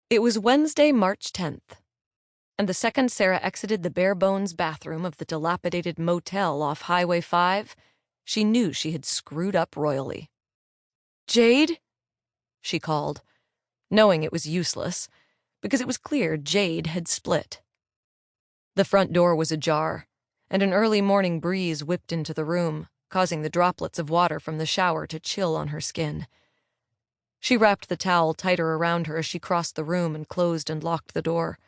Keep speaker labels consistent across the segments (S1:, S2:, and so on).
S1: It was Wednesday, March 10th, and the second Sarah exited the bare-bones bathroom of the dilapidated motel off Highway 5, she knew she had screwed up royally. "Jade?" she called, knowing it was useless, because it was clear Jade had split. The front door was ajar, and an early morning breeze whipped into the room, causing the droplets of water from the shower to chill on her skin. She wrapped the towel tighter around her as she crossed the room and closed and locked the door.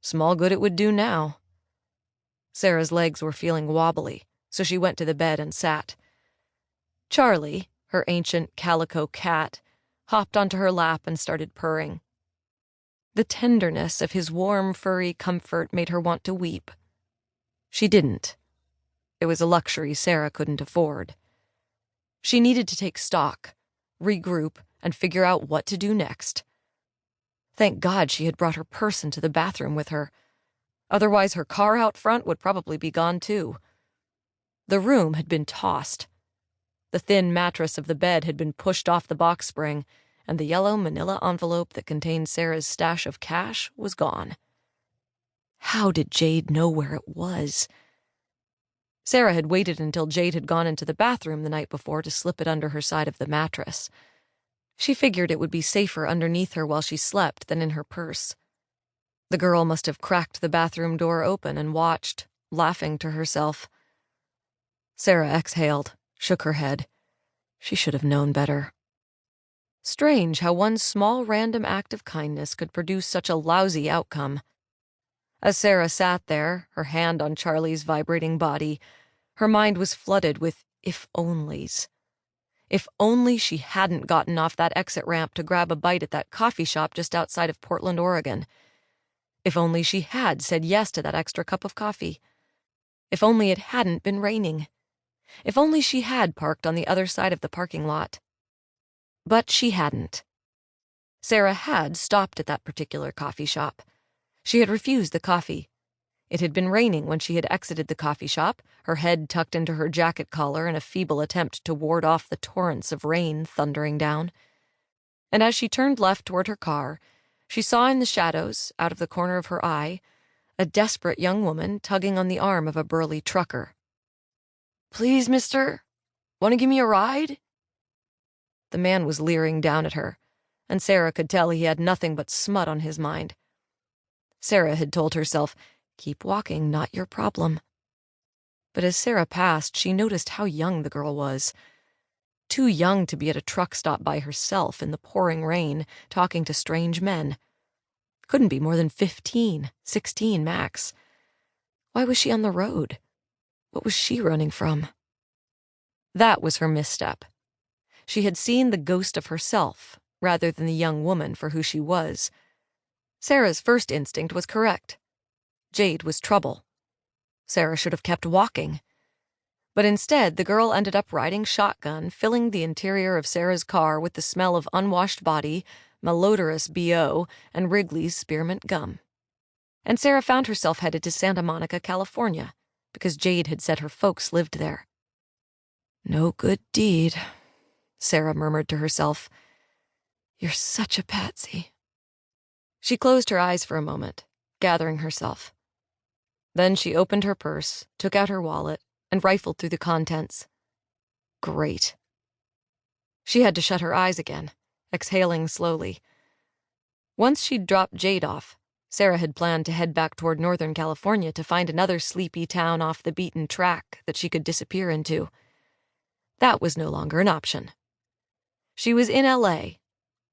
S1: Small good it would do now. Sarah's legs were feeling wobbly, so she went to the bed and sat. Charlie, her ancient calico cat, hopped onto her lap and started purring. The tenderness of his warm, furry comfort made her want to weep. She didn't. It was a luxury Sarah couldn't afford. She needed to take stock, regroup, and figure out what to do next. Thank God she had brought her purse into the bathroom with her. Otherwise, her car out front would probably be gone too. The room had been tossed. The thin mattress of the bed had been pushed off the box spring, and the yellow manila envelope that contained Sarah's stash of cash was gone. How did Jade know where it was? Sarah had waited until Jade had gone into the bathroom the night before to slip it under her side of the mattress. She figured it would be safer underneath her while she slept than in her purse. The girl must have cracked the bathroom door open and watched, laughing to herself. Sarah exhaled, shook her head. She should have known better. Strange how one small random act of kindness could produce such a lousy outcome. As Sarah sat there, her hand on Charlie's vibrating body, her mind was flooded with if-onlys. If only she hadn't gotten off that exit ramp to grab a bite at that coffee shop just outside of Portland, Oregon. If only she had said yes to that extra cup of coffee. If only it hadn't been raining. If only she had parked on the other side of the parking lot. But she hadn't. Sarah had stopped at that particular coffee shop. She had refused the coffee. It had been raining when she had exited the coffee shop, her head tucked into her jacket collar in a feeble attempt to ward off the torrents of rain thundering down. And as she turned left toward her car, she saw in the shadows, out of the corner of her eye, a desperate young woman tugging on the arm of a burly trucker. "Please, mister, want to give me a ride?" The man was leering down at her, and Sarah could tell he had nothing but smut on his mind. Sarah had told herself, "Keep walking, not your problem." But as Sarah passed, she noticed how young the girl was. Too young to be at a truck stop by herself in the pouring rain, talking to strange men. Couldn't be more than 15, 16 max. Why was she on the road? What was she running from? That was her misstep. She had seen the ghost of herself, rather than the young woman for who she was. Sarah's first instinct was correct. Jade was trouble. Sarah should have kept walking. But instead, the girl ended up riding shotgun, filling the interior of Sarah's car with the smell of unwashed body, malodorous BO, and Wrigley's spearmint gum. And Sarah found herself headed to Santa Monica, California, because Jade had said her folks lived there. "No good deed," Sarah murmured to herself. "You're such a patsy." She closed her eyes for a moment, gathering herself. Then she opened her purse, took out her wallet, and rifled through the contents. Great. She had to shut her eyes again, exhaling slowly. Once she'd dropped Jade off, Sarah had planned to head back toward Northern California to find another sleepy town off the beaten track that she could disappear into. That was no longer an option. She was in LA,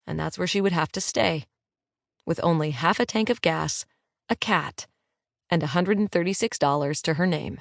S1: and that's where she would have to stay, with only half a tank of gas, a cat, and $136 to her name.